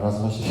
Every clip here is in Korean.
알아서 하시기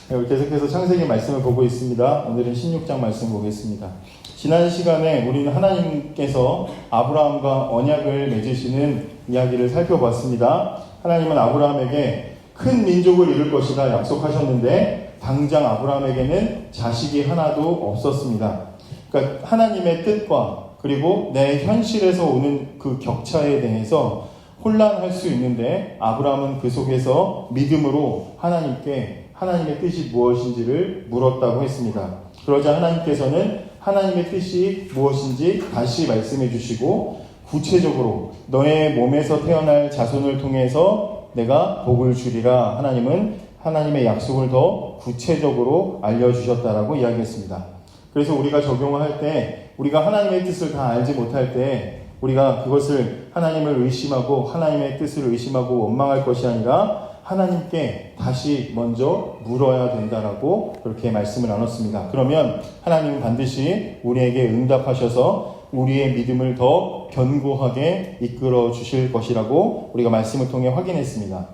계속해서 창세기 말씀을 보고 있습니다. 오늘은 16장 말씀 보겠습니다. 지난 시간에 우리는 하나님께서 아브라함과 언약을 맺으시는 이야기를 살펴봤습니다. 하나님은 아브라함에게 큰 민족을 이룰 것이다 약속하셨는데 당장 아브라함에게는 자식이 하나도 없었습니다. 그러니까 하나님의 뜻과 그리고 내 현실에서 오는 그 격차에 대해서 혼란할 수 있는데 아브라함은 그 속에서 믿음으로 하나님께 하나님의 뜻이 무엇인지를 물었다고 했습니다. 그러자 하나님께서는 하나님의 뜻이 무엇인지 다시 말씀해 주시고 구체적으로 너의 몸에서 태어날 자손을 통해서 내가 복을 주리라 하나님은 하나님의 약속을 더 구체적으로 알려주셨다라고 이야기했습니다. 그래서 우리가 적용을 할 때 우리가 하나님의 뜻을 다 알지 못할 때 우리가 그것을 하나님을 의심하고 하나님의 뜻을 의심하고 원망할 것이 아니라 하나님께 다시 먼저 물어야 된다라고 그렇게 말씀을 나눴습니다. 그러면 하나님은 반드시 우리에게 응답하셔서 우리의 믿음을 더 견고하게 이끌어 주실 것이라고 우리가 말씀을 통해 확인했습니다.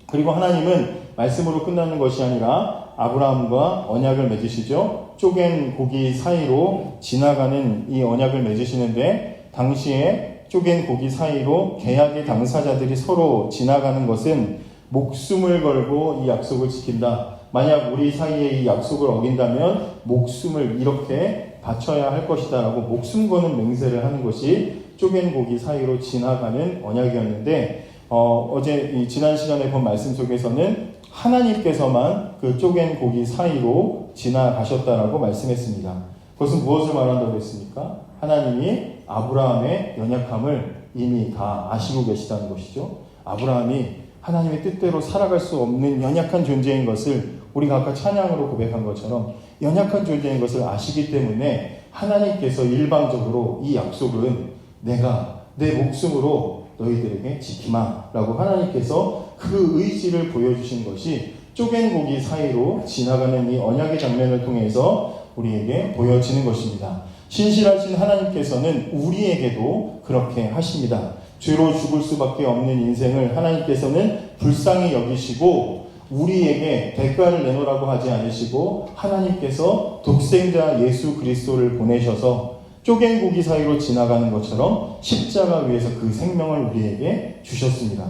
그리고 하나님은 말씀으로 끝나는 것이 아니라 아브라함과 언약을 맺으시죠. 쪼갠 고기 사이로 지나가는 이 언약을 맺으시는데 당시에 쪼갠 고기 사이로 계약의 당사자들이 서로 지나가는 것은 목숨을 걸고 이 약속을 지킨다. 만약 우리 사이에 이 약속을 어긴다면 목숨을 이렇게 바쳐야 할 것이다 라고 목숨 거는 맹세를 하는 것이 쪼갠 고기 사이로 지나가는 언약이었는데 어제 지난 시간에 본 말씀 속에서는 하나님께서만 그 쪼갠 고기 사이로 지나가셨다라고 말씀했습니다. 그것은 무엇을 말한다고 했습니까? 하나님이 아브라함의 연약함을 이미 다 아시고 계시다는 것이죠. 아브라함이 하나님의 뜻대로 살아갈 수 없는 연약한 존재인 것을 우리가 아까 찬양으로 고백한 것처럼 연약한 존재인 것을 아시기 때문에 하나님께서 일방적으로 이 약속은 내가 내 목숨으로 너희들에게 지키마 라고 하나님께서 그 의지를 보여주신 것이 쪼갠 고기 사이로 지나가는 이 언약의 장면을 통해서 우리에게 보여지는 것입니다. 신실하신 하나님께서는 우리에게도 그렇게 하십니다. 죄로 죽을 수밖에 없는 인생을 하나님께서는 불쌍히 여기시고 우리에게 대가를 내놓으라고 하지 않으시고 하나님께서 독생자 예수 그리스도를 보내셔서 쪼갠 고기 사이로 지나가는 것처럼 십자가 위에서 그 생명을 우리에게 주셨습니다.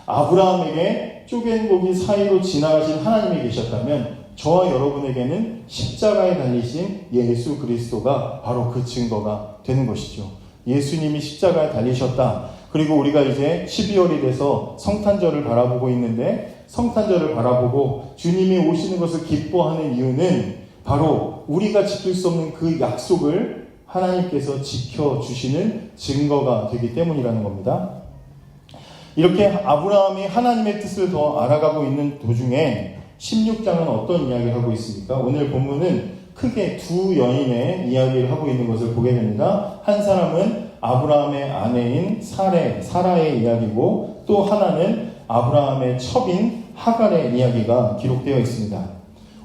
아브라함에게 쪼갠 고기 사이로 지나가신 하나님이 계셨다면 저와 여러분에게는 십자가에 달리신 예수 그리스도가 바로 그 증거가 되는 것이죠. 예수님이 십자가에 달리셨다. 그리고 우리가 이제 12월이 돼서 성탄절을 바라보고 있는데 성탄절을 바라보고 주님이 오시는 것을 기뻐하는 이유는 바로 우리가 지킬 수 없는 그 약속을 하나님께서 지켜주시는 증거가 되기 때문이라는 겁니다. 이렇게 아브라함이 하나님의 뜻을 더 알아가고 있는 도중에 16장은 어떤 이야기를 하고 있습니까? 오늘 본문은 크게 두 여인의 이야기를 하고 있는 것을 보게 됩니다. 한 사람은 아브라함의 아내인 사라의 이야기고 또 하나는 아브라함의 첩인 하갈의 이야기가 기록되어 있습니다.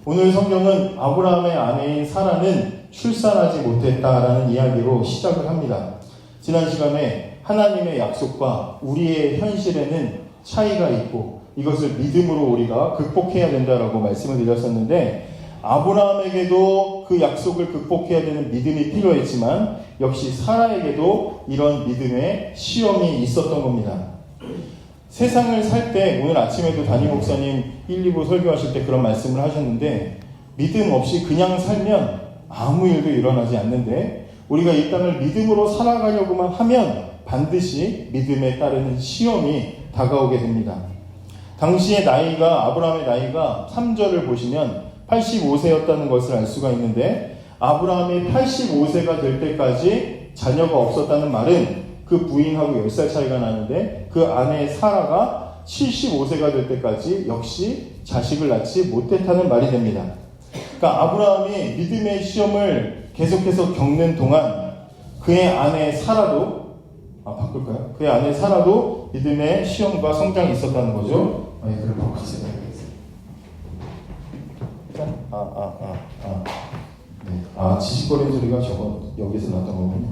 오늘 성경은 아브라함의 아내인 사라는 출산하지 못했다라는 이야기로 시작을 합니다. 지난 시간에 하나님의 약속과 우리의 현실에는 차이가 있고 이것을 믿음으로 우리가 극복해야 된다라고 말씀을 드렸었는데 아브라함에게도 그 약속을 극복해야 되는 믿음이 필요했지만 역시 사라에게도 이런 믿음의 시험이 있었던 겁니다. 세상을 살 때 오늘 아침에도 담임 목사님 1, 2부 설교하실 때 그런 말씀을 하셨는데 믿음 없이 그냥 살면 아무 일도 일어나지 않는데 우리가 이 땅을 믿음으로 살아가려고만 하면 반드시 믿음에 따르는 시험이 다가오게 됩니다. 당시의 나이가 아브라함의 나이가 3절을 보시면 85세였다는 것을 알 수가 있는데 아브라함이 85세가 될 때까지 자녀가 없었다는 말은 그 부인하고 10살 차이가 나는데 그 아내 사라가 75세가 될 때까지 역시 자식을 낳지 못했다는 말이 됩니다. 그러니까 아브라함이 믿음의 시험을 계속해서 겪는 동안 그의 아내 사라도 바꿀까요? 그의 아내 사라도 믿음의 시험과 성장이 있었다는 거죠. 그걸 바꿨어요. 지식거리는 소리가 저거 여기서 났던 거군요.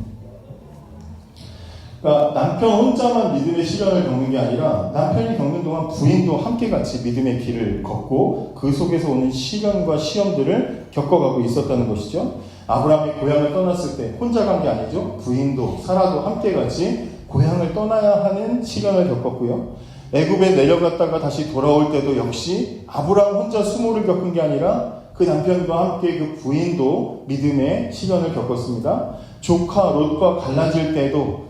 그러니까 남편 혼자만 믿음의 시련을 겪는 게 아니라 남편이 겪는 동안 부인도 함께 같이 믿음의 길을 걷고 그 속에서 오는 시련과 시험들을 겪어가고 있었다는 것이죠. 아브라함이 고향을 떠났을 때 혼자 간 게 아니죠. 부인도 사라도 함께 같이 고향을 떠나야 하는 시련을 겪었고요. 애굽에 내려갔다가 다시 돌아올 때도 역시 아브라함 혼자 수모를 겪은 게 아니라 그 남편과 함께 그 부인도 믿음의 시련을 겪었습니다. 조카 롯과 갈라질 때도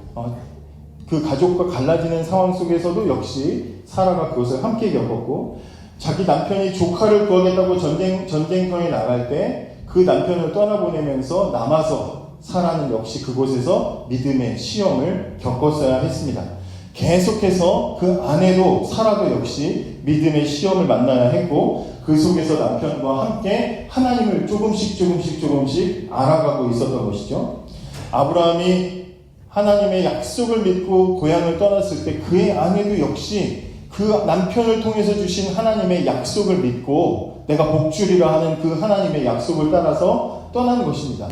그 가족과 갈라지는 상황 속에서도 역시 사라가 그것을 함께 겪었고, 자기 남편이 조카를 구하겠다고 전쟁터에 나갈 때 그 남편을 떠나보내면서 남아서 사라는 역시 그곳에서 믿음의 시험을 겪었어야 했습니다. 계속해서 그 아내도 사라도 역시 믿음의 시험을 만나야 했고, 그 속에서 남편과 함께 하나님을 조금씩 알아가고 있었던 것이죠. 아브라함이 하나님의 약속을 믿고 고향을 떠났을 때 그의 아내도 역시 그 남편을 통해서 주신 하나님의 약속을 믿고 내가 복주리라 하는 그 하나님의 약속을 따라서 떠난 것입니다.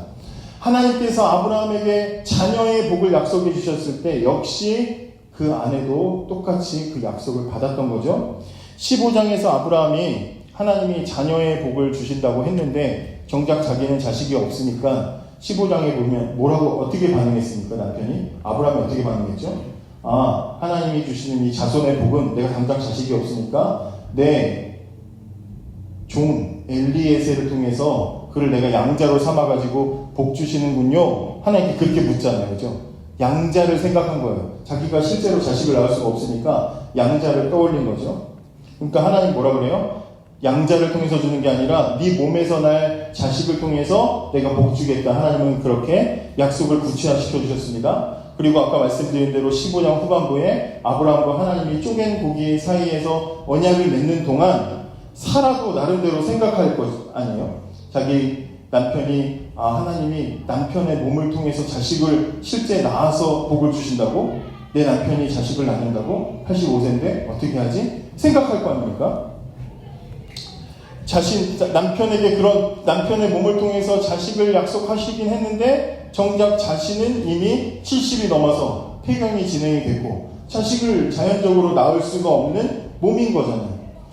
하나님께서 아브라함에게 자녀의 복을 약속해 주셨을 때 역시 그 아내도 똑같이 그 약속을 받았던 거죠. 15장에서 아브라함이 하나님이 자녀의 복을 주신다고 했는데 정작 자기는 자식이 없으니까 15장에 보면 뭐라고 어떻게 반응했습니까? 남편이? 아브라함이 어떻게 반응했죠? 하나님이 주시는 이 자손의 복은 내가 당장 자식이 없으니까 내 종 엘리에셀을 통해서 그를 내가 양자로 삼아가지고 복 주시는군요. 하나님께 그렇게 묻잖아요. 그죠? 양자를 생각한 거예요. 자기가 실제로 자식을 낳을 수가 없으니까 양자를 떠올린 거죠. 그러니까 하나님 뭐라 그래요? 양자를 통해서 주는 게 아니라 네 몸에서 날 자식을 통해서 내가 복 주겠다. 하나님은 그렇게 약속을 구체화시켜 주셨습니다. 그리고 아까 말씀드린 대로 15장 후반부에 아브라함과 하나님이 쪼갠 고기 사이에서 언약을 맺는 동안 사라도 나름대로 생각할 것 아니에요? 자기 남편이 하나님이 남편의 몸을 통해서 자식을 실제 낳아서 복을 주신다고? 내 남편이 자식을 낳는다고? 85세인데 어떻게 하지? 생각할 거 아닙니까? 남편에게 그런 남편의 몸을 통해서 자식을 약속하시긴 했는데 정작 자신은 이미 70이 넘어서 폐경이 진행이 되고 자식을 자연적으로 낳을 수가 없는 몸인 거잖아요.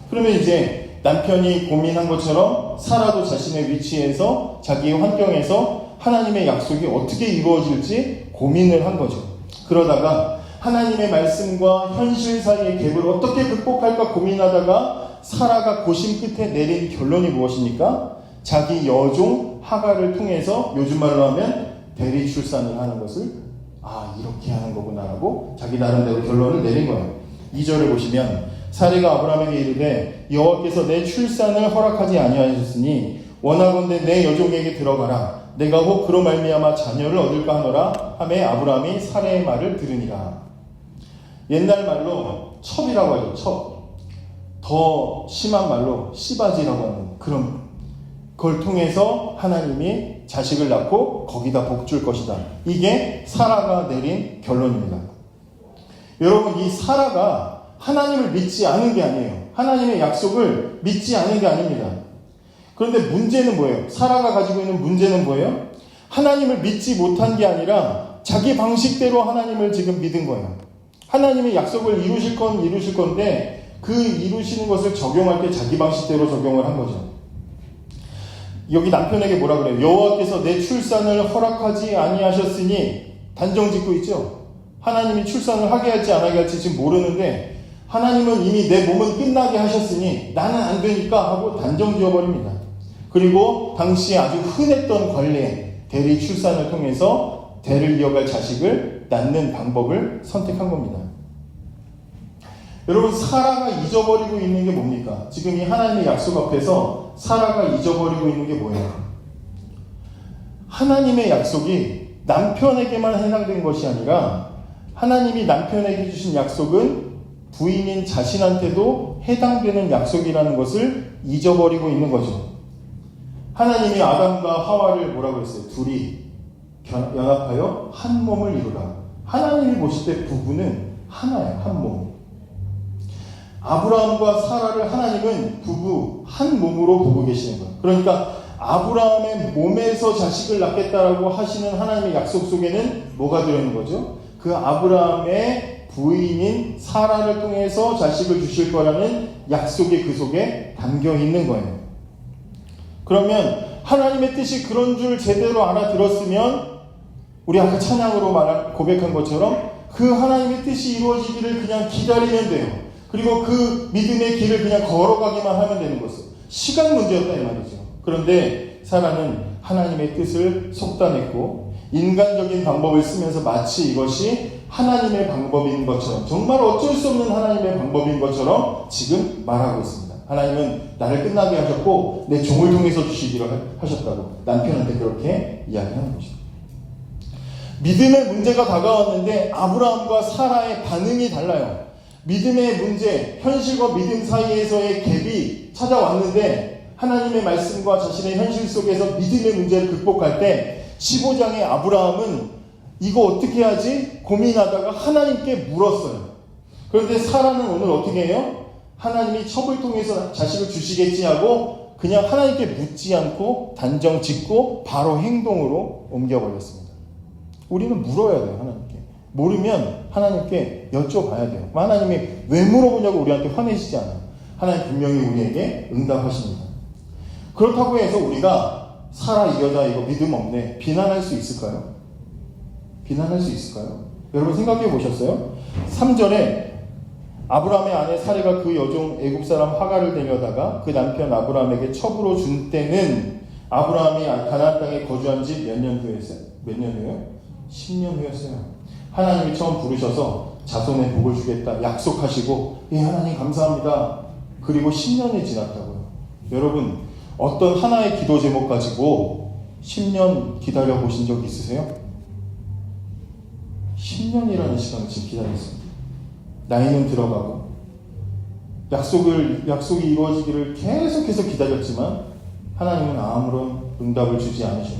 그러면 이제 남편이 고민한 것처럼 사라도 자신의 위치에서 자기의 환경에서 하나님의 약속이 어떻게 이루어질지 고민을 한 거죠. 그러다가 하나님의 말씀과 현실 사이의 갭을 어떻게 극복할까 고민하다가 사라가 고심 끝에 내린 결론이 무엇입니까? 자기 여종 하갈을 통해서 요즘 말로 하면 대리 출산을 하는 것을 이렇게 하는 거구나라고 자기 나름대로 결론을 내린 거예요. 2절을 보시면 사례가 아브라함에게 이르되 여호와께서 내 출산을 허락하지 아니하셨으니 원하건대 내 여종에게 들어가라. 내가 혹 그로 말미암아 자녀를 얻을까 하노라 하매 아브라함이 사례의 말을 들으니라. 옛날 말로 첩이라고 하죠. 첩. 더 심한 말로 씨바지라고 하는 그런 걸 통해서 하나님이 자식을 낳고 거기다 복 줄 것이다. 이게 사라가 내린 결론입니다. 여러분, 이 사라가 하나님을 믿지 않은 게 아니에요. 하나님의 약속을 믿지 않은 게 아닙니다. 그런데 문제는 뭐예요? 사라가 가지고 있는 문제는 뭐예요? 하나님을 믿지 못한 게 아니라 자기 방식대로 하나님을 지금 믿은 거예요. 하나님의 약속을 이루실 건 이루실 건데 그 이루시는 것을 적용할 때 자기 방식대로 적용을 한 거죠. 여기 남편에게 뭐라 그래요? 여호와께서 내 출산을 허락하지 아니하셨으니 단정 짓고 있죠. 하나님이 출산을 하게 할지 안 하게 할지 지금 모르는데 하나님은 이미 내 몸은 끝나게 하셨으니 나는 안 되니까 하고 단정 지어버립니다. 그리고 당시에 아주 흔했던 관례, 대리 출산을 통해서 대를 이어갈 자식을 낳는 방법을 선택한 겁니다. 여러분, 사라가 잊어버리고 있는 게 뭡니까? 지금 이 하나님의 약속 앞에서 사라가 잊어버리고 있는 게 뭐예요? 하나님의 약속이 남편에게만 해당된 것이 아니라 하나님이 남편에게 주신 약속은 부인인 자신한테도 해당되는 약속이라는 것을 잊어버리고 있는 거죠. 하나님이 아담과 하와를 뭐라고 했어요? 둘이 연합하여 한 몸을 이루라. 하나님이 보실 때 부부는 하나예요. 한 몸. 아브라함과 사라를 하나님은 부부 한 몸으로 보고 계시는 거예요. 그러니까 아브라함의 몸에서 자식을 낳겠다라고 하시는 하나님의 약속 속에는 뭐가 들어있는 거죠? 그 아브라함의 부인인 사라를 통해서 자식을 주실 거라는 약속이 그 속에 담겨 있는 거예요. 그러면 하나님의 뜻이 그런 줄 제대로 알아들었으면 우리 아까 찬양으로 고백한 것처럼 그 하나님의 뜻이 이루어지기를 그냥 기다리면 돼요. 그리고 그 믿음의 길을 그냥 걸어가기만 하면 되는 것은 시간 문제였다 이 말이죠. 그런데 사라는 하나님의 뜻을 속단했고 인간적인 방법을 쓰면서 마치 이것이 하나님의 방법인 것처럼, 정말 어쩔 수 없는 하나님의 방법인 것처럼 지금 말하고 있습니다. 하나님은 나를 끝나게 하셨고 내 종을 통해서 주시기로 하셨다고 남편한테 그렇게 이야기하는 것이죠. 믿음의 문제가 다가왔는데 아브라함과 사라의 반응이 달라요. 믿음의 문제, 현실과 믿음 사이에서의 갭이 찾아왔는데 하나님의 말씀과 자신의 현실 속에서 믿음의 문제를 극복할 때 15장의 아브라함은 이거 어떻게 하지? 고민하다가 하나님께 물었어요. 그런데 사라는 오늘 어떻게 해요? 하나님이 첩을 통해서 자식을 주시겠지 하고 그냥 하나님께 묻지 않고 단정 짓고 바로 행동으로 옮겨버렸습니다. 우리는 물어야 돼요. 하나님께. 모르면 하나님께 여쭤봐야 돼요. 하나님이 왜 물어보냐고 우리한테 화내시지 않아요. 하나님 분명히 우리에게 응답하십니다. 그렇다고 해서 우리가 사라 이 여자 이거 믿음 없네 비난할 수 있을까요? 비난할 수 있을까요? 여러분 생각해 보셨어요? 3절에 아브라함의 아내 사례가 그 여종 애굽 사람 하갈을 데려다가 그 남편 아브라함에게 첩으로 준 때는 아브라함이 가나안 땅에 거주한 지 몇 년 후였어요? 몇 년 후요? 10년 후였어요. 하나님이 처음 부르셔서 자손의 복을 주겠다 약속하시고 예 하나님 감사합니다. 그리고 10년이 지났다고요. 여러분 어떤 하나의 기도 제목 가지고 10년 기다려 보신 적 있으세요? 10년이라는 시간을 지금 기다렸습니다. 나이는 들어가고 약속이 이루어지기를 계속해서 기다렸지만 하나님은 아무런 응답을 주지 않으셔.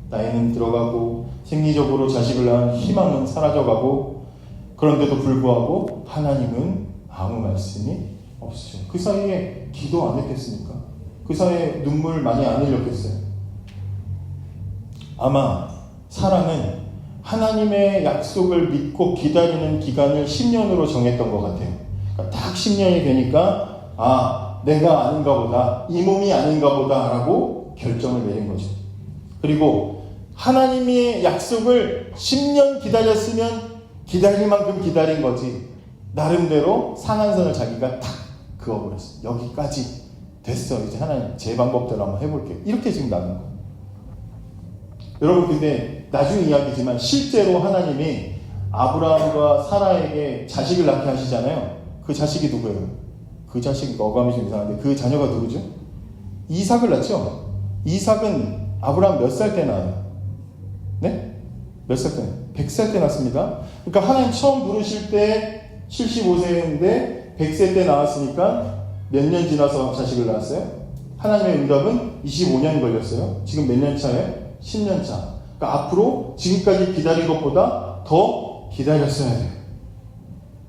나이는 들어가고 생리적으로 자식을 낳은 희망은 사라져가고 그런데도 불구하고 하나님은 아무 말씀이 없으셔. 그 사이에 기도 안 했겠습니까? 그 사이에 눈물 많이 안 흘렸겠어요? 아마 사라는 하나님의 약속을 믿고 기다리는 기간을 10년으로 정했던 것 같아요. 그러니까 딱 10년이 되니까 내가 아닌가 보다, 이 몸이 아닌가 보다 라고 결정을 내린 거죠. 그리고 하나님의 약속을 10년 기다렸으면 기다릴 만큼 기다린 거지 나름대로 상한선을 자기가 탁 그어버렸어요. 여기까지 됐어. 이제 하나님 제 방법대로 한번 해볼게요. 이렇게 지금 나눈 거예요. 여러분 근데 나중 이야기지만 실제로 하나님이 아브라함과 사라에게 자식을 낳게 하시잖아요. 그 자식이 누구예요? 그 자식이 어감이 좀 이상한데 그 자녀가 누구죠? 이삭을 낳죠. 이삭은 아브라함 몇 살 때 낳아요? 네? 몇 살 때? 100살 때 낳습니다. 그러니까 하나님 처음 부르실 때 75세인데 100세 때 낳았으니까 몇 년 지나서 자식을 낳았어요? 하나님의 응답은 25년 걸렸어요. 지금 몇 년 차예요? 10년 차. 그러니까 앞으로 지금까지 기다린 것보다 더 기다렸어야 돼요.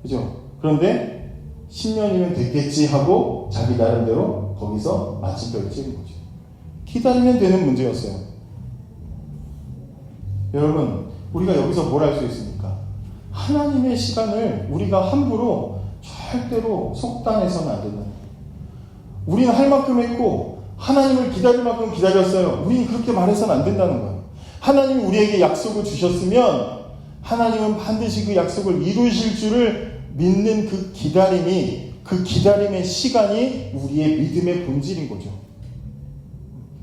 그죠? 그런데 10년이면 됐겠지 하고 자기 나름대로 거기서 마침표를 찍은 거죠. 기다리면 되는 문제였어요. 여러분, 우리가 여기서 뭘 할 수 있습니까? 하나님의 시간을 우리가 함부로 절대로 속단해서는 안 된다. 우리는 할 만큼 했고 하나님을 기다릴 만큼 기다렸어요. 우리는 그렇게 말해서는 안 된다는 거예요. 하나님이 우리에게 약속을 주셨으면 하나님은 반드시 그 약속을 이루실 줄을 믿는 그 기다림이, 그 기다림의 시간이 우리의 믿음의 본질인 거죠.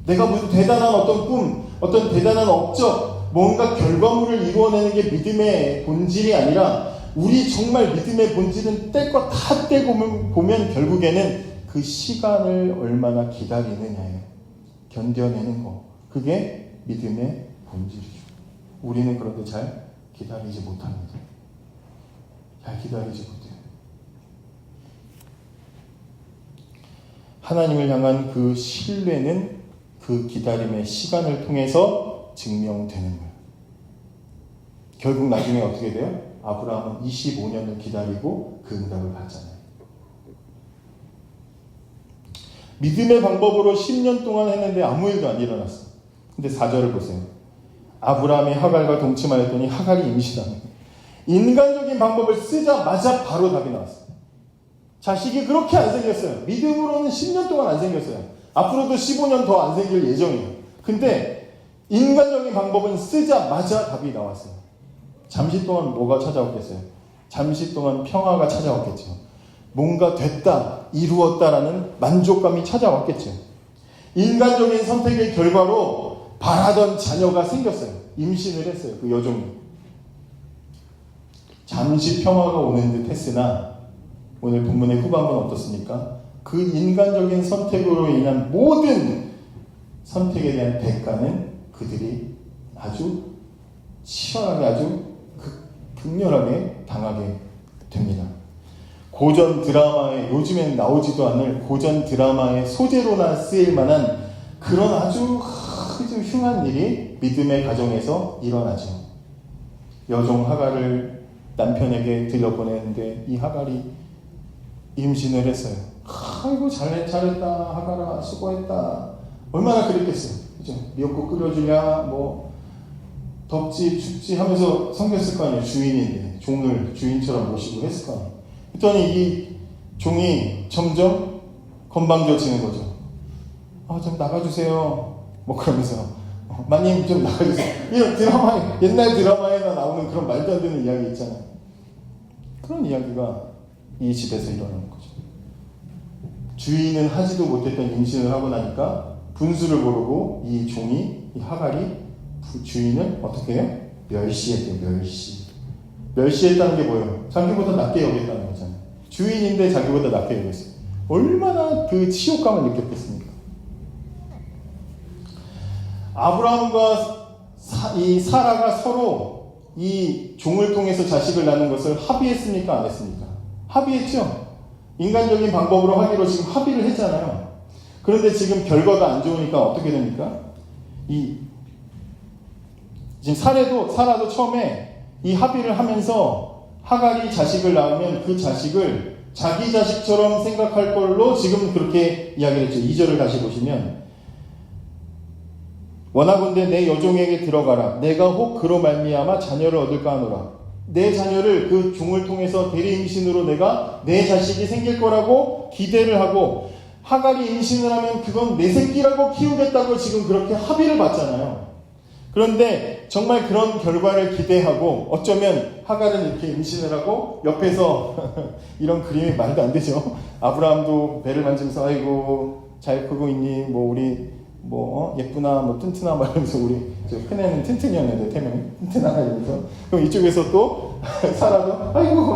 내가 무슨 대단한 어떤 꿈, 어떤 대단한 업적, 뭔가 결과물을 이루어내는 게 믿음의 본질이 아니라 우리 정말 믿음의 본질은 뗄 거 다 떼고 보면 결국에는 그 시간을 얼마나 기다리느냐예요. 견뎌내는 거. 그게 믿음의 본질이죠. 우리는 그런데 잘 기다리지 못합니다. 잘 기다리지 못해요. 하나님을 향한 그 신뢰는 그 기다림의 시간을 통해서 증명되는 거예요. 결국 나중에 어떻게 돼요? 아브라함은 25년을 기다리고 그 응답을 받잖아요. 믿음의 방법으로 10년 동안 했는데 아무 일도 안 일어났어. 근데 4절을 보세요. 아브라함이 하갈과 동침하였더니 하갈이 임신하네. 인간적인 방법을 쓰자마자 바로 답이 나왔어요. 자식이 그렇게 안 생겼어요. 믿음으로는 10년 동안 안 생겼어요. 앞으로도 15년 더 안 생길 예정이에요. 근데 인간적인 방법은 쓰자마자 답이 나왔어요. 잠시 동안 뭐가 찾아왔겠어요? 잠시 동안 평화가 찾아왔겠죠. 뭔가 됐다, 이루었다라는 만족감이 찾아왔겠죠. 인간적인 선택의 결과로 바라던 자녀가 생겼어요. 임신을 했어요. 그 여종이. 잠시 평화가 오는 듯 했으나 오늘 본문의 후반부는 어떻습니까? 그 인간적인 선택으로 인한 모든 선택에 대한 대가는 그들이 아주 치열하게, 아주 극렬하게 당하게 됩니다. 고전 드라마에, 요즘엔 나오지도 않을 고전 드라마의 소재로나 쓰일 만한 그런 아주 흉한 일이 믿음의 가정에서 일어나죠. 여종 하갈을 남편에게 들려보내는데 이 하갈이 임신을 했어요. 아이고 잘했다 하갈아 수고했다. 얼마나 그랬겠어요. 그죠? 미역국 끓여주랴 뭐 덥지 춥지 하면서 섬겼을 거 아니에요. 주인인데 종을 주인처럼 모시고 했을 거 아니에요. 그랬더니 이 종이 점점 건방져지는 거죠. 좀 나가주세요. 뭐 그러면서 마님 좀 나가주세요. 이런 드라마, 옛날 드라마에나 나오는 그런 말도 안 되는 이야기 있잖아요. 그런 이야기가 이 집에서 일어나는 거죠. 주인은 하지도 못했던 임신을 하고 나니까 분수를 모르고 이 종이, 이 하갈이 주인을 어떻게 해요? 멸시했대요. 멸시했다는 게 뭐예요? 자기보다 낮게 여겼다는 거잖아요. 주인인데 자기보다 낮게 여겼어요. 얼마나 그 치욕감을 느꼈겠습니까? 아브라함과 이 사라가 서로 이 종을 통해서 자식을 낳는 것을 합의했습니까? 안 했습니까? 합의했죠. 인간적인 방법으로 하기로 지금 합의를 했잖아요. 그런데 지금 결과가 안 좋으니까 어떻게 됩니까? 지금 사라도 처음에 이 합의를 하면서 하갈이 자식을 낳으면 그 자식을 자기 자식처럼 생각할 걸로 지금 그렇게 이야기를 했죠. 2절을 다시 보시면 원하건대 내 여종에게 들어가라. 내가 혹 그로 말미암아 자녀를 얻을까 하노라. 내 자녀를 그 종을 통해서 대리 임신으로 내가 내 자식이 생길 거라고 기대를 하고 하갈이 임신을 하면 그건 내 새끼라고 키우겠다고 지금 그렇게 합의를 봤잖아요. 그런데 정말 그런 결과를 기대하고 어쩌면 하갈은 이렇게 임신을 하고 옆에서 이런 그림이 말도 안 되죠. 아브라함도 배를 만지면서 아이고 잘 크고 있니? 뭐 우리 뭐 예쁘나 뭐 튼튼하 말하면서 우리 큰애는 튼튼이었는데 태명이 튼튼하다 이러면서 그럼 이쪽에서 또 사라도 아이고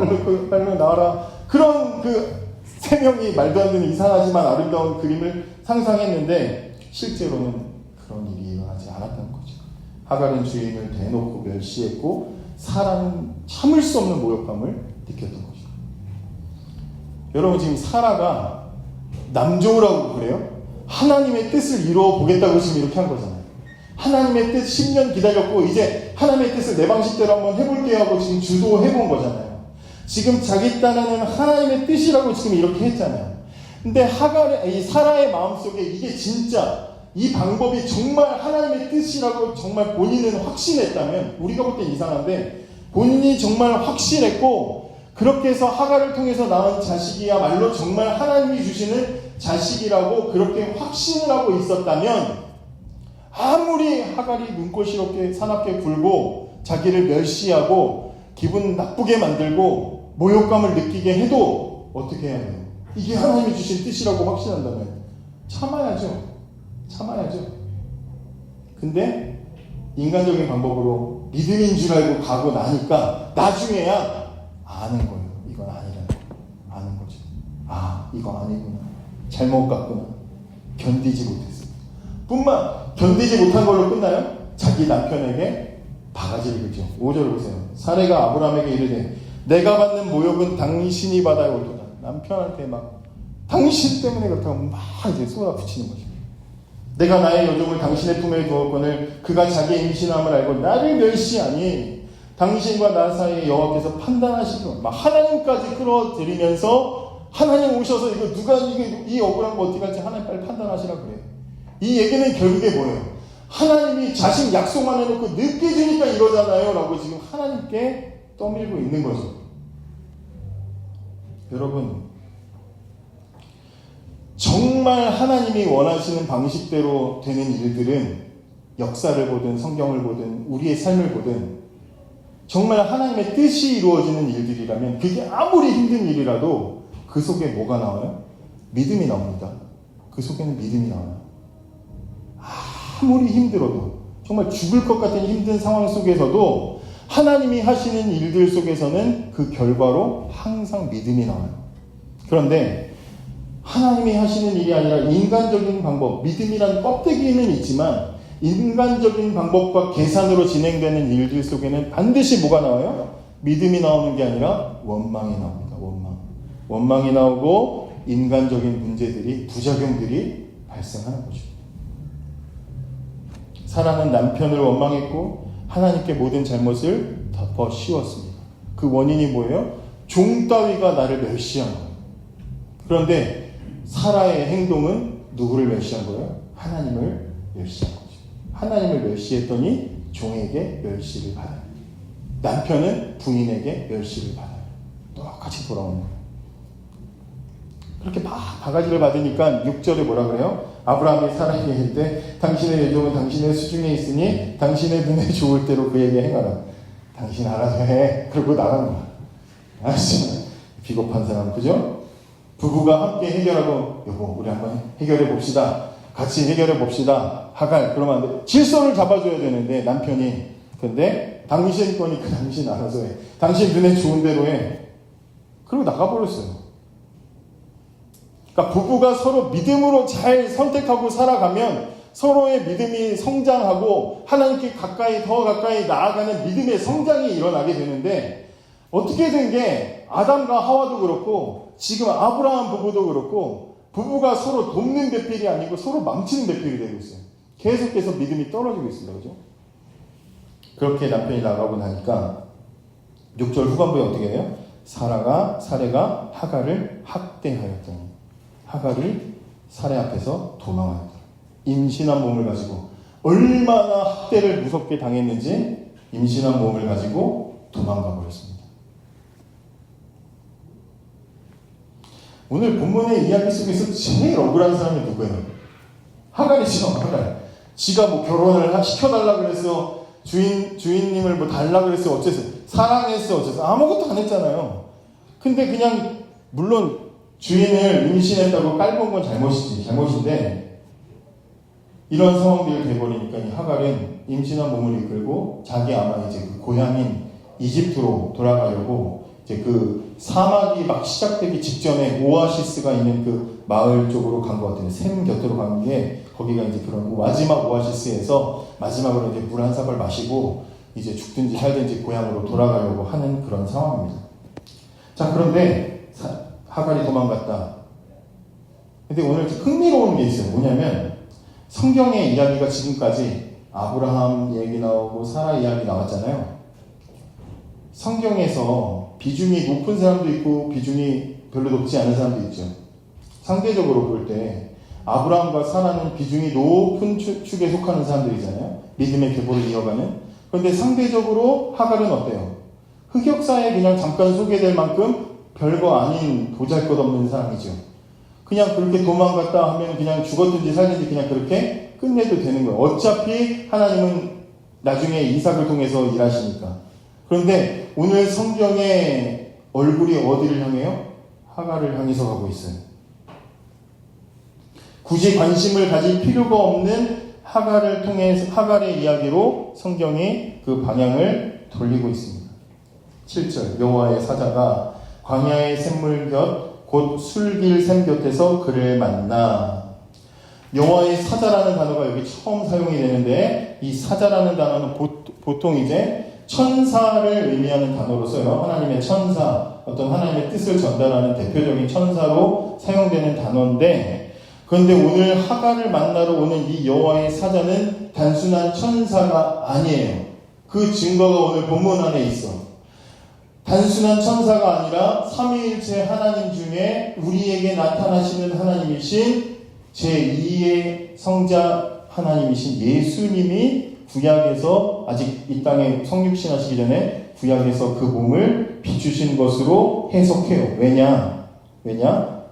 얼른 나와라. 그런 그 세 명이 말도 안 되는 이상하지만 아름다운 그림을 상상했는데 실제로는 그런 일이 일어나지 않았던 거죠. 하갈은 주인을 대놓고 멸시했고 사라는 참을 수 없는 모욕감을 느꼈던 거죠. 여러분 지금 사라가 남종이라고 그래요? 하나님의 뜻을 이루어 보겠다고 지금 이렇게 한 거잖아요. 하나님의 뜻 10년 기다렸고 이제 하나님의 뜻을 내 방식대로 한번 해볼게요 하고 지금 주도해본 거잖아요. 지금 자기 딴에는 하나님의 뜻이라고 지금 이렇게 했잖아요. 근데 이 사라의 마음속에 이게 진짜 이 방법이 정말 하나님의 뜻이라고 정말 본인은 확신했다면 우리가 볼 땐 이상한데 본인이 정말 확신했고 그렇게 해서 하갈을 통해서 낳은 자식이야말로 정말 하나님이 주시는 자식이라고 그렇게 확신을 하고 있었다면 아무리 하갈이 눈꽃 이렇게 사납게 굴고 자기를 멸시하고 기분 나쁘게 만들고 모욕감을 느끼게 해도 어떻게 해야 해요? 이게 하나님이 주신 뜻이라고 확신한다면 참아야죠. 근데 인간적인 방법으로 믿음인 줄 알고 가고 나니까 나중에야 아는 거예요. 이건 아니라는 거. 아는 거죠. 이거 아니구나. 잘못 갔구나. 견디지 못했어. 견디지 못한 걸로 끝나요? 자기 남편에게 바가지를 긁죠. 5절 보세요. 사례가 아브라함에게 이르되 내가 받는 모욕은 당신이 받아야 옳도다. 남편한테 막 당신 때문에 그렇다고 막 이제 쏟아붙이는 거죠. 내가 나의 여종을 당신의 품에 두었거늘 그가 자기의 임신함을 알고 나를 멸시하니 당신과 나 사이에 여호와께서 판단하시고 막 하나님까지 끌어들이면서 하나님 오셔서 이거 누가 이 억울한 거 어떻게 할지 하나님 빨리 판단하시라 그래요. 이 얘기는 결국에 뭐예요? 하나님이 자식 약속 안 해놓고 늦게 주니까 이러잖아요 라고 지금 하나님께 떠밀고 있는 거죠. 여러분, 정말 하나님이 원하시는 방식대로 되는 일들은 역사를 보든 성경을 보든 우리의 삶을 보든 정말 하나님의 뜻이 이루어지는 일들이라면 그게 아무리 힘든 일이라도 그 속에 뭐가 나와요? 믿음이 나옵니다. 그 속에는 믿음이 나와요. 아무리 힘들어도 정말 죽을 것 같은 힘든 상황 속에서도 하나님이 하시는 일들 속에서는 그 결과로 항상 믿음이 나와요. 그런데 하나님이 하시는 일이 아니라 인간적인 방법, 믿음이란 껍데기는 있지만 인간적인 방법과 계산으로 진행되는 일들 속에는 반드시 뭐가 나와요? 믿음이 나오는 게 아니라 원망이 나옵니다. 원망이 나오고 인간적인 문제들이, 부작용들이 발생하는 거죠. 사라는 남편을 원망했고 하나님께 모든 잘못을 덮어 씌웠습니다. 그 원인이 뭐예요? 종 따위가 나를 멸시한 거예요. 그런데 사라의 행동은 누구를 멸시한 거예요? 하나님을 멸시한 거죠. 하나님을 멸시했더니 종에게 멸시를 받아요. 남편은 부인에게 멸시를 받아요. 똑같이 돌아오는 거예요. 그렇게 막 바가지를 받으니까 6절에 뭐라 그래요? 아브라함이 사라에게 이르되 당신의 여종은 당신의 수중에 있으니 당신의 눈에 좋을 대로 그에게 행하라. 당신 알아서 해. 그러고 나간 거야. 아씨, 비겁한 사람, 그죠? 부부가 함께 해결하고, 여보 우리 한번 해결해 봅시다. 같이 해결해 봅시다. 하갈, 그러면 안 돼. 질서를 잡아줘야 되는데 남편이, 근데 당신 거니까 당신 알아서 해. 당신 눈에 좋은 대로 해. 그러고 나가버렸어요. 그러니까 부부가 서로 믿음으로 잘 선택하고 살아가면 서로의 믿음이 성장하고 하나님께 더 가까이 나아가는 믿음의 성장이 일어나게 되는데, 어떻게 된 게 아담과 하와도 그렇고 지금 아브라함 부부도 그렇고 부부가 서로 돕는 배필이 아니고 서로 망치는 배필이 되고 있어요. 계속해서 믿음이 떨어지고 있습니다. 그죠? 그렇게 남편이 나가고 나니까 6절 후반부에 어떻게 해요? 사레가 하갈을 학대하였더니, 하갈을 사레 앞에서 도망하였더라. 임신한 몸을 가지고, 얼마나 학대를 무섭게 당했는지 임신한 몸을 가지고 도망가 버렸습니다. 오늘 본문의 이야기 속에서 제일 억울한 사람이 누구예요? 하갈이죠. 하갈. 지가 뭐 결혼을 시켜달라 그래서 주인님을 뭐 달라 그래서 어째서, 사랑했어 어째서, 아무것도 안 했잖아요. 근데 그냥 물론 주인을 임신했다고 깔본 건 잘못인데 이런 상황들이 돼버리니까 이 하갈은 임신한 몸을 이끌고 자기 아마 이제 그 고향인 이집트로 돌아가려고 이제 그 사막이 막 시작되기 직전에 오아시스가 있는 그 마을 쪽으로 간 것 같아요. 샘 곁으로 간 게 거기가 이제 그런 마지막 오아시스에서 마지막으로 이제 물 한 사발 마시고 이제 죽든지 살든지 고향으로 돌아가려고 하는 그런 상황입니다. 자, 그런데 하갈이 도망갔다. 근데 오늘 흥미로운 게 있어요. 뭐냐면 성경의 이야기가 지금까지 아브라함 얘기 나오고 사라 이야기 나왔잖아요. 성경에서 비중이 높은 사람도 있고 비중이 별로 높지 않은 사람도 있죠. 상대적으로 볼 때 아브라함과 사라는 비중이 높은 축에 속하는 사람들이잖아요. 믿음의 계보를 이어가는. 그런데 상대적으로 하갈은 어때요? 흑역사에 그냥 잠깐 소개될 만큼 별거 아닌 보잘것없는 사람이죠. 그냥 그렇게 도망갔다 하면 그냥 죽었든지 살든지 그냥 그렇게 끝내도 되는 거예요. 어차피 하나님은 나중에 이삭을 통해서 일하시니까. 그런데 오늘 성경의 얼굴이 어디를 향해요? 하갈을 향해서 가고 있어요. 굳이 관심을 가질 필요가 없는 하갈을 통해서, 하갈의 이야기로 성경이 그 방향을 돌리고 있습니다. 7절, 여호와의 사자가 광야의 샘물 곁 곧 술길 샘 곁에서 그를 만나. 여호와의 사자라는 단어가 여기 처음 사용이 되는데, 이 사자라는 단어는 보통 이제 천사를 의미하는 단어로 써요. 하나님의 천사, 어떤 하나님의 뜻을 전달하는 대표적인 천사로 사용되는 단어인데, 그런데 오늘 하갈을 만나러 오는 이 여호와의 사자는 단순한 천사가 아니에요. 그 증거가 오늘 본문 안에 있어. 단순한 천사가 아니라 삼위일체 하나님 중에 우리에게 나타나시는 하나님이신 제2의 성자 하나님이신 예수님이 구약에서, 아직 이 땅에 성육신하시기 전에 구약에서 그 몸을 비추신 것으로 해석해요. 왜냐?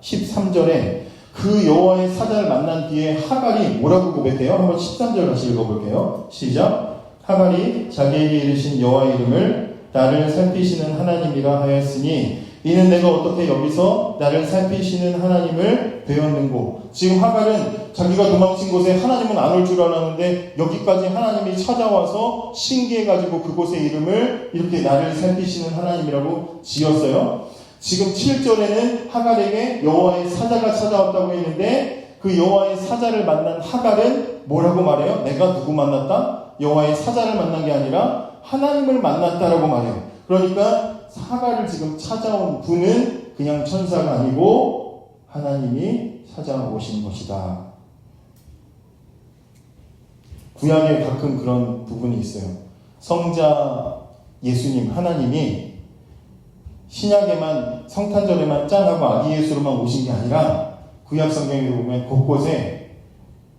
13절에 그 여호와의 사자를 만난 뒤에 하갈이 뭐라고 고백해요? 한번 13절 다시 읽어볼게요. 시작. 하갈이 자기에게 이르신 여호와의 이름을 나를 살피시는 하나님이라 하였으니 이는 내가 어떻게 여기서 나를 살피시는 하나님을 배웠는고. 지금 하갈은 자기가 도망친 곳에 하나님은 안 올 줄 알았는데 여기까지 하나님이 찾아와서 신기해가지고 그곳의 이름을 이렇게 나를 살피시는 하나님이라고 지었어요. 지금 7절에는 하갈에게 여호와의 사자가 찾아왔다고 했는데 그 여호와의 사자를 만난 하갈은 뭐라고 말해요? 내가 누구 만났다? 여호와의 사자를 만난 게 아니라 하나님을 만났다라고 말해요. 그러니까 하갈을 지금 찾아온 분은 그냥 천사가 아니고 하나님이 찾아오신 것이다. 구약에 가끔 그런 부분이 있어요. 성자 예수님 하나님이 신약에만 성탄절에만 짠하고 아기 예수로만 오신 게 아니라 구약 성경에 보면 곳곳에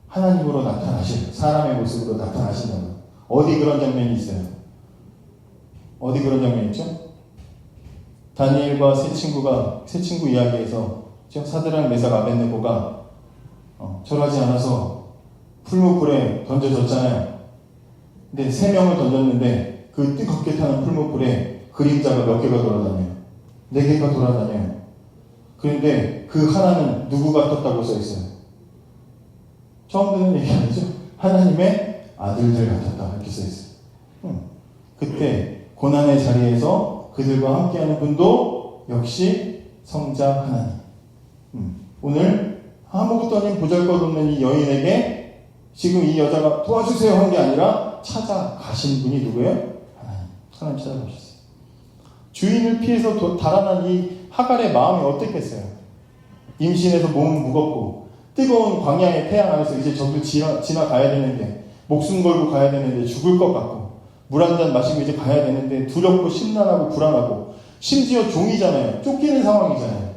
하나님으로 나타나신 사람의 모습으로 나타나신다고. 어디 그런 장면이 있어요? 어디 그런 장면이 있죠? 다니엘과 세 친구 이야기에서 사드락 메삭 아벳네고가 절하지 않아서 풀무불에 던져졌잖아요. 근데 3명을 던졌는데 그 뜨겁게 타는 풀무불에 그림자가 몇 개가 돌아다녀요. 4개가 돌아다녀요. 그런데 그 하나는 누구가 떴다고 써있어요? 처음 듣는 얘기 아니죠? 하나님의 아들들 같았다 이렇게 써있어요. 그때 고난의 자리에서 그들과 함께하는 분도 역시 성자 하나님. 오늘 아무것도 아닌 보잘것없는 이 여인에게 지금 이 여자가 도와주세요 한 게 아니라 찾아가신 분이 누구예요? 하나님 찾아가셨어요. 주인을 피해서 달아난 이 하갈의 마음이 어땠겠어요? 임신해서 몸은 무겁고 뜨거운 광야의 태양 아래서 이제 저도 지나가야 되는데 목숨 걸고 가야 되는데 죽을 것 같고 물 한 잔 마시고 이제 가야 되는데 두렵고 심란하고 불안하고 심지어 종이잖아요. 쫓기는 상황이잖아요.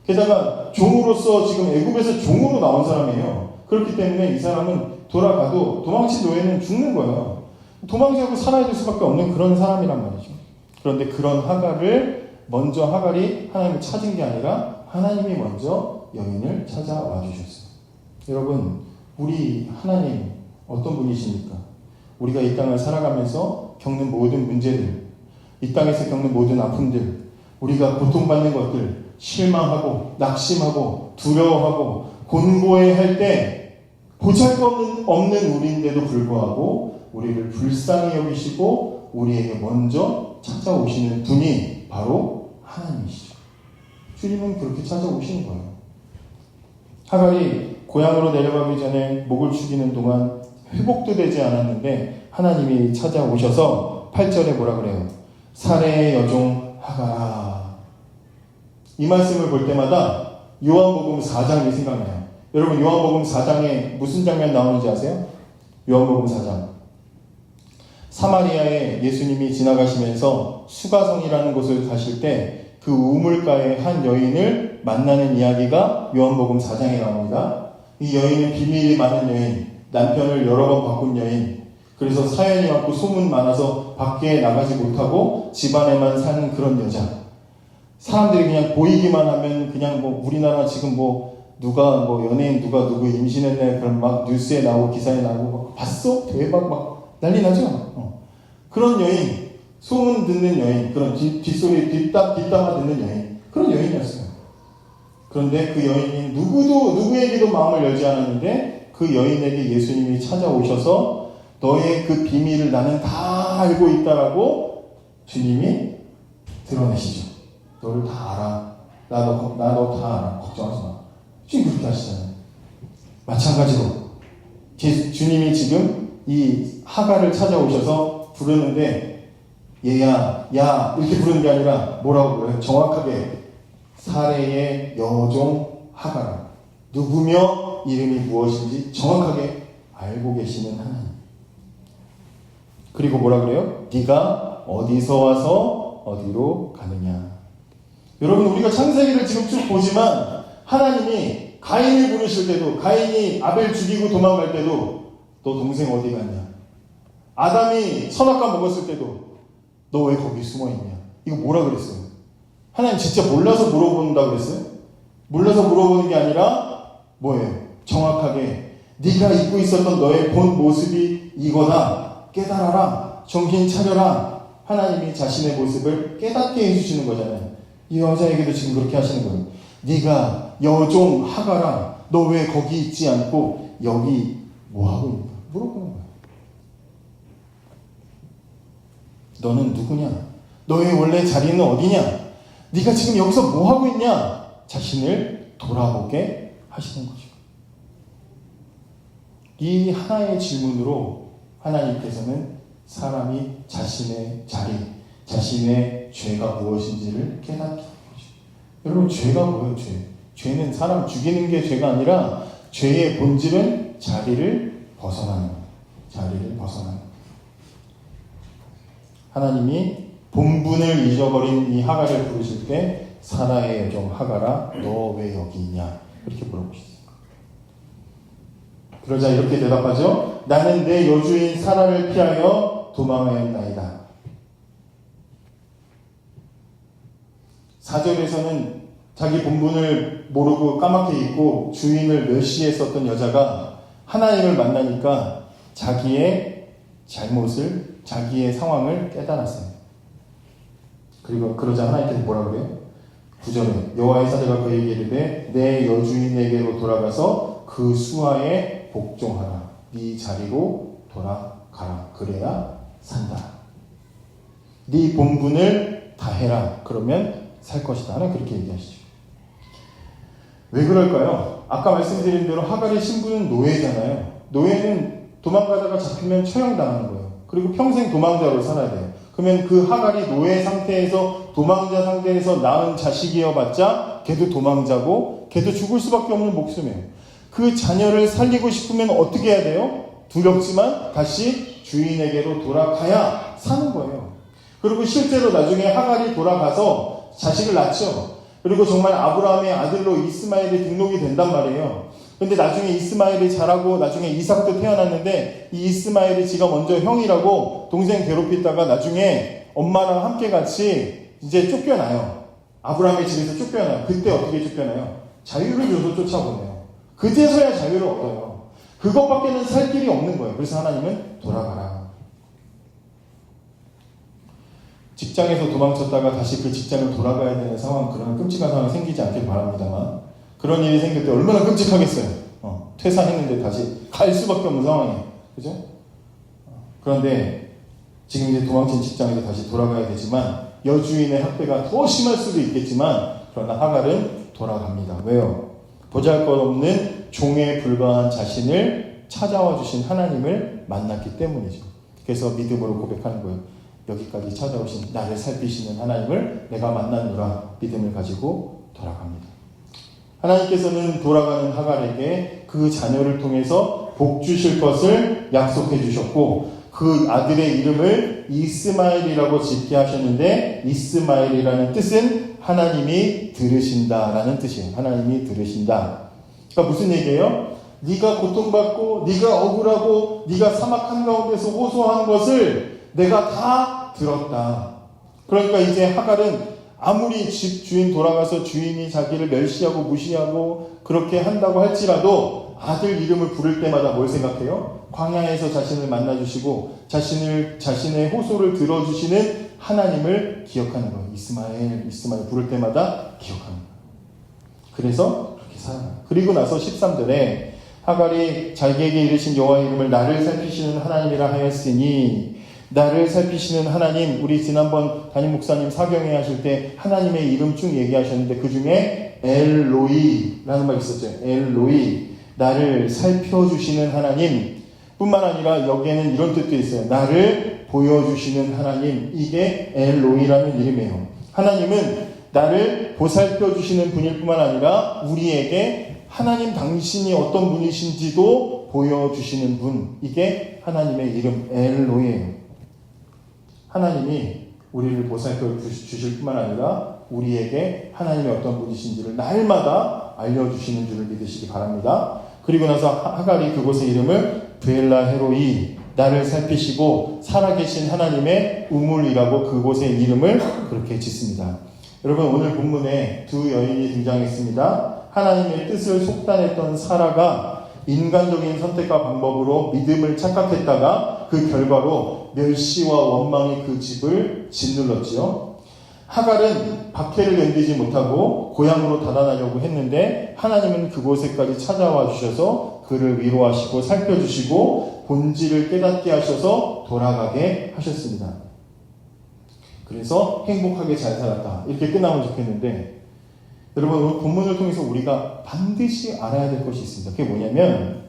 게다가 종으로서 지금 애굽에서 종으로 나온 사람이에요. 그렇기 때문에 이 사람은 돌아가도 도망친 노예는 죽는 거예요. 도망치고 살아야 될 수밖에 없는 그런 사람이란 말이죠. 그런데 그런 하갈을 먼저 하갈이 하나님을 찾은 게 아니라 하나님이 먼저 여인을 찾아와 주셨어요. 여러분, 우리 하나님 어떤 분이십니까? 우리가 이 땅을 살아가면서 겪는 모든 문제들, 이 땅에서 겪는 모든 아픔들, 우리가 고통받는 것들, 실망하고 낙심하고 두려워하고 곤고해할 때 보잘것없는 우리인데도 불구하고 우리를 불쌍히 여기시고 우리에게 먼저 찾아오시는 분이 바로 하나님이시죠. 주님은 그렇게 찾아오시는 거예요. 하갈이 고향으로 내려가기 전에 목을 축이는 동안 회복도 되지 않았는데 하나님이 찾아오셔서 8절에 뭐라 그래요? 사레의 여종 하갈아. 이 말씀을 볼 때마다 요한복음 4장이 생각나요. 여러분 요한복음 4장에 무슨 장면 나오는지 아세요? 요한복음 4장. 사마리아에 예수님이 지나가시면서 수가성이라는 곳을 가실 때 그 우물가에 한 여인을 만나는 이야기가 요한복음 4장에 나옵니다. 이 여인은 비밀이 많은 여인, 남편을 여러 번 바꾼 여인, 그래서 사연이 많고 소문 많아서 밖에 나가지 못하고 집안에만 사는 그런 여자. 사람들이 그냥 보이기만 하면 그냥 뭐 우리나라 지금 뭐 누가 뭐 연예인 누구 임신했네 그런 막 뉴스에 나오고 기사에 나오고 막 봤어? 대박 막 난리 나죠? 그런 여인, 소문 듣는 여인, 그런 뒷소리 뒷담화 듣는 여인, 그런 여인이었어요. 그런데 그 여인이 누구에게도 마음을 열지 않았는데 그 여인에게 예수님이 찾아오셔서 너의 그 비밀을 나는 다 알고 있다라고 주님이 드러내시죠. 너를 다 알아. 나 너 다 알아. 걱정하지 마. 주님 그렇게 하시잖아요. 마찬가지로 주님이 지금 이 하갈을 찾아오셔서 부르는데 얘야, 야 이렇게 부르는 게 아니라 뭐라고 불러요? 정확하게 사레의 여종 하갈. 누구며 이름이 무엇인지 정확하게 알고 계시는 하나님. 그리고 뭐라 그래요? 네가 어디서 와서 어디로 가느냐. 여러분 우리가 창세기를 지금 쭉 보지만 하나님이 가인을 부르실 때도 가인이 아벨 죽이고 도망갈 때도 너 동생 어디 갔냐. 아담이 선악과 먹었을 때도 너 왜 거기 숨어있냐? 이거 뭐라 그랬어요? 하나님 진짜 몰라서 물어본다 그랬어요? 몰라서 물어보는 게 아니라 뭐예요? 정확하게 네가 입고 있었던 너의 본 모습이 이거다. 깨달아라. 정신 차려라. 하나님이 자신의 모습을 깨닫게 해주시는 거잖아요. 이 여자에게도 지금 그렇게 하시는 거예요. 네가 여종 하가라. 너 왜 거기 있지 않고 여기 뭐하고 있냐? 물어보는 거예요. 너는 누구냐? 너의 원래 자리는 어디냐? 네가 지금 여기서 뭐하고 있냐? 자신을 돌아보게 하시는 거죠. 이 하나의 질문으로 하나님께서는 사람이 자신의 자리, 자신의 죄가 무엇인지를 깨닫게 하는 거죠. 여러분, 죄가 뭐예요? 죄는 사람 죽이는 게 죄가 아니라 죄의 본질은 자리를 벗어나는 거예요. 자리를 벗어나는 거예요. 하나님이 본분을 잊어버린 이 하가를 부르실 때 사라의 여종 하가라 너 왜 여기 있냐? 이렇게 물어보셨어요. 그러자 이렇게 대답하죠. 나는 내 여주인 사라를 피하여 도망하였나이다. 4절에서는 자기 본분을 모르고 까맣게 잊고 주인을 멸시했었던 여자가 하나님을 만나니까 자기의 잘못을, 자기의 상황을 깨달았어요. 그리고 그러자 하나님께서 뭐라 그래요? 9절에 여호와의 사자가 그에게 이르되 내 여주인에게로 돌아가서 그 수하에 복종하라. 네 자리로 돌아가라. 그래야 산다. 네 본분을 다해라. 그러면 살 것이다. 하나님 그렇게 얘기하시죠. 왜 그럴까요? 아까 말씀드린 대로 하갈의 신분은 노예잖아요. 노예는 도망가다가 잡히면 처형당하는 거예요. 그리고 평생 도망자로 살아야 돼요. 그러면 그 하갈이 노예 상태에서 도망자 상태에서 낳은 자식이어봤자 걔도 도망자고 걔도 죽을 수밖에 없는 목숨이에요. 그 자녀를 살리고 싶으면 어떻게 해야 돼요? 두렵지만 다시 주인에게로 돌아가야 사는 거예요. 그리고 실제로 나중에 하갈이 돌아가서 자식을 낳죠. 그리고 정말 아브라함의 아들로 이스마엘이 등록이 된단 말이에요. 근데 나중에 이스마엘이 자라고 나중에 이삭도 태어났는데 이 이스마엘이 지가 먼저 형이라고 동생 괴롭히다가 나중에 엄마랑 함께 같이 이제 쫓겨나요. 아브라함의 집에서 쫓겨나요. 그때 어떻게 쫓겨나요? 자유를 줘서 쫓아보내요. 그제서야 자유를 얻어요. 그것밖에는 살 길이 없는 거예요. 그래서 하나님은 돌아가라. 직장에서 도망쳤다가 다시 그 직장을 돌아가야 되는 상황, 그런 끔찍한 상황이 생기지 않길 바랍니다만 그런 일이 생길 때 얼마나 끔찍하겠어요. 퇴사했는데 다시 갈 수밖에 없는 상황이에요. 그죠? 그런데 지금 이제 도망친 직장에서 다시 돌아가야 되지만 여주인의 학대가 더 심할 수도 있겠지만 그러나 하갈은 돌아갑니다. 왜요? 보잘것없는 종에 불과한 자신을 찾아와 주신 하나님을 만났기 때문이죠. 그래서 믿음으로 고백하는 거예요. 여기까지 찾아오신 나를 살피시는 하나님을 내가 만났노라. 믿음을 가지고 돌아갑니다. 하나님께서는 돌아가는 하갈에게 그 자녀를 통해서 복 주실 것을 약속해 주셨고 그 아들의 이름을 이스마엘이라고 짓게 하셨는데 이스마엘이라는 뜻은 하나님이 들으신다라는 뜻이에요. 하나님이 들으신다. 그러니까 무슨 얘기예요? 네가 고통받고 네가 억울하고 네가 사막 한가운데서 호소하는 것을 내가 다 들었다. 그러니까 이제 하갈은 아무리 집 주인 돌아가서 주인이 자기를 멸시하고 무시하고 그렇게 한다고 할지라도 아들 이름을 부를 때마다 뭘 생각해요? 광야에서 자신을 만나주시고 자신의 호소를 들어주시는 하나님을 기억하는 거예요. 이스마엘, 이스마엘 부를 때마다 기억하는 거예요. 그래서 그렇게 살아가요. 그리고 나서 13절에 하갈이 자기에게 이르신 여호와의 이름을 나를 살피시는 하나님이라 하였으니 나를 살피시는 하나님, 우리 지난번 담임 목사님 사경회 하실 때 하나님의 이름 쭉 얘기하셨는데 그 중에 엘로이라는 말 있었죠. 엘로이, 나를 살펴주시는 하나님 뿐만 아니라 여기에는 이런 뜻도 있어요. 나를 보여주시는 하나님, 이게 엘로이라는 이름이에요. 하나님은 나를 보살펴주시는 분일 뿐만 아니라 우리에게 하나님 당신이 어떤 분이신지도 보여주시는 분, 이게 하나님의 이름 엘로이예요. 하나님이 우리를 보살펴 주실 뿐만 아니라 우리에게 하나님이 어떤 분이신지를 날마다 알려주시는 줄을 믿으시기 바랍니다. 그리고 나서 하갈이 그곳의 이름을 브엘라 헤로이, 나를 살피시고 살아계신 하나님의 우물이라고 그곳의 이름을 그렇게 짓습니다. 여러분, 오늘 본문에 두 여인이 등장했습니다. 하나님의 뜻을 속단했던 사라가 인간적인 선택과 방법으로 믿음을 착각했다가 그 결과로 멸시와 원망이 그 집을 짓눌렀지요. 하갈은 박해를 견디지 못하고 고향으로 달아나려고 했는데 하나님은 그곳에까지 찾아와 주셔서 그를 위로하시고 살펴주시고 본질을 깨닫게 하셔서 돌아가게 하셨습니다. 그래서 행복하게 잘 살았다, 이렇게 끝나면 좋겠는데, 여러분, 오늘 본문을 통해서 우리가 반드시 알아야 될 것이 있습니다. 그게 뭐냐면,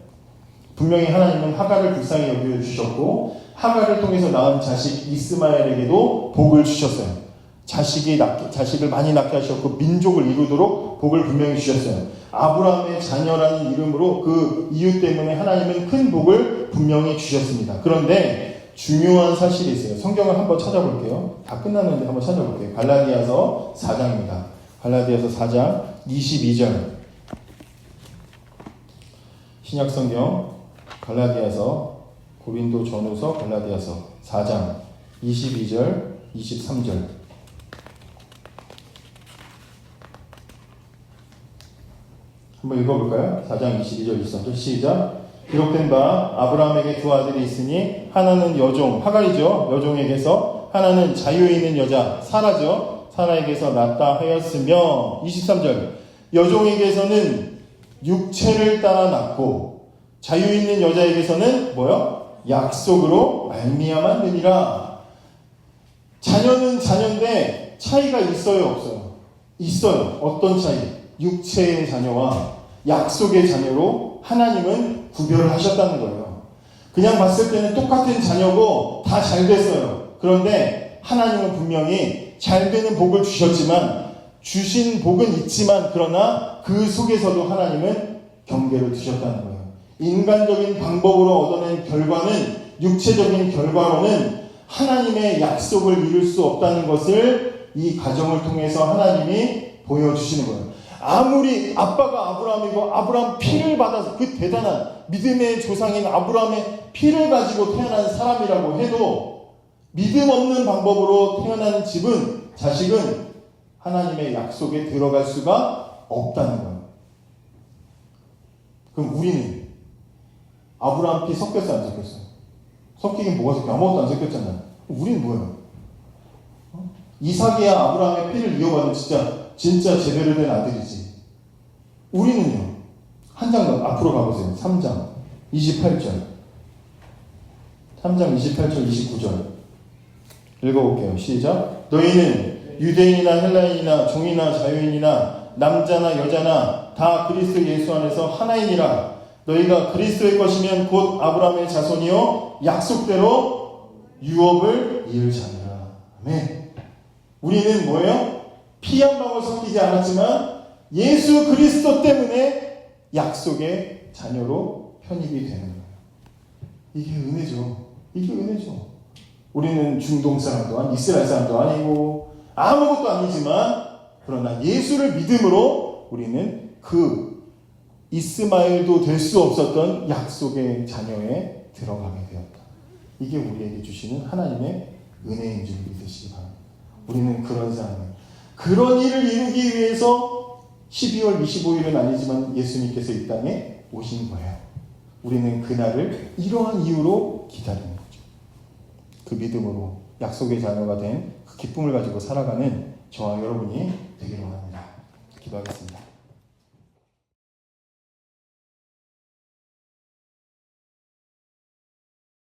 분명히 하나님은 하갈을 불쌍히 여겨주셨고 하갈을 통해서 낳은 자식 이스마엘에게도 복을 주셨어요. 자식을 많이 낳게 하셨고 민족을 이루도록 복을 분명히 주셨어요. 아브라함의 자녀라는 이름으로 그 이유 때문에 하나님은 큰 복을 분명히 주셨습니다. 그런데 중요한 사실이 있어요. 성경을 한번 찾아볼게요. 다 끝났는데 한번 찾아볼게요. 갈라디아서 4장입니다. 갈라디아서 4장 22절. 신약성경 갈라디아서, 고린도 전후서 갈라디아서 4장 22절 23절. 한번 읽어볼까요? 4장 22절 23절 시작. 기록된 바 아브라함에게 두 아들이 있으니 하나는 여종 하갈이죠. 여종에게서, 하나는 자유 있는 여자 사라죠. 사라에게서 낳았다 하였으며, 23절 여종에게서는 육체를 따라 낳고 자유 있는 여자에게서는 뭐요? 약속으로 말미암았느니라. 자녀는 자녀인데 차이가 있어요, 없어요? 있어요. 어떤 차이? 육체의 자녀와 약속의 자녀로 하나님은 구별을 하셨다는 거예요. 그냥 봤을 때는 똑같은 자녀고 다 잘 됐어요. 그런데 하나님은 분명히 잘 되는 복을 주셨지만, 주신 복은 있지만, 그러나 그 속에서도 하나님은 경계를 두셨다는 거예요. 인간적인 방법으로 얻어낸 결과는, 육체적인 결과로는 하나님의 약속을 이룰 수 없다는 것을 이 가정을 통해서 하나님이 보여주시는 거예요. 아무리 아빠가 아브라함이고 아브라함 피를 받아서 그 대단한 믿음의 조상인 아브라함의 피를 가지고 태어난 사람이라고 해도 믿음 없는 방법으로 태어난 집은, 자식은 하나님의 약속에 들어갈 수가 없다는 거예요. 그럼 우리는 아브라함 피 섞였어, 안 섞였어? 섞이긴 뭐가 섞여? 아무것도 안 섞였잖아요. 우리는 뭐예요? 이삭이야 아브라함의 피를 이어받은 진짜 제대로 된 아들이지. 우리는요, 한 장 더 앞으로 가보세요. 3장 28절 3장 28절 29절 읽어볼게요. 시작. 너희는 유대인이나 헬라인이나 종이나 자유인이나 남자나 여자나 다 그리스도 예수 안에서 하나이니라. 너희가 그리스도의 것이면 곧 아브라함의 자손이요 약속대로 유업을 이을 자니라. 아멘. 우리는 뭐예요? 피 한 방울 섞이지 않았지만 예수 그리스도 때문에 약속의 자녀로 편입이 되는 거예요. 이게 은혜죠. 이게 은혜죠. 우리는 중동 사람도 아니고 이스라엘 사람도 아니고 아무것도 아니지만, 그러나 예수를 믿음으로 우리는 그 이스마엘도 될 수 없었던 약속의 자녀에 들어가게 되었다. 이게 우리에게 주시는 하나님의 은혜인 줄 믿으시기 바랍니다. 우리는 그런 사람이에요. 그런 일을 이루기 위해서 12월 25일은 아니지만 예수님께서 이 땅에 오신 거예요. 우리는 그날을 이러한 이유로 기다리는 거죠. 그 믿음으로 약속의 자녀가 된 그 기쁨을 가지고 살아가는 저와 여러분이 되기를 원합니다. 기도하겠습니다.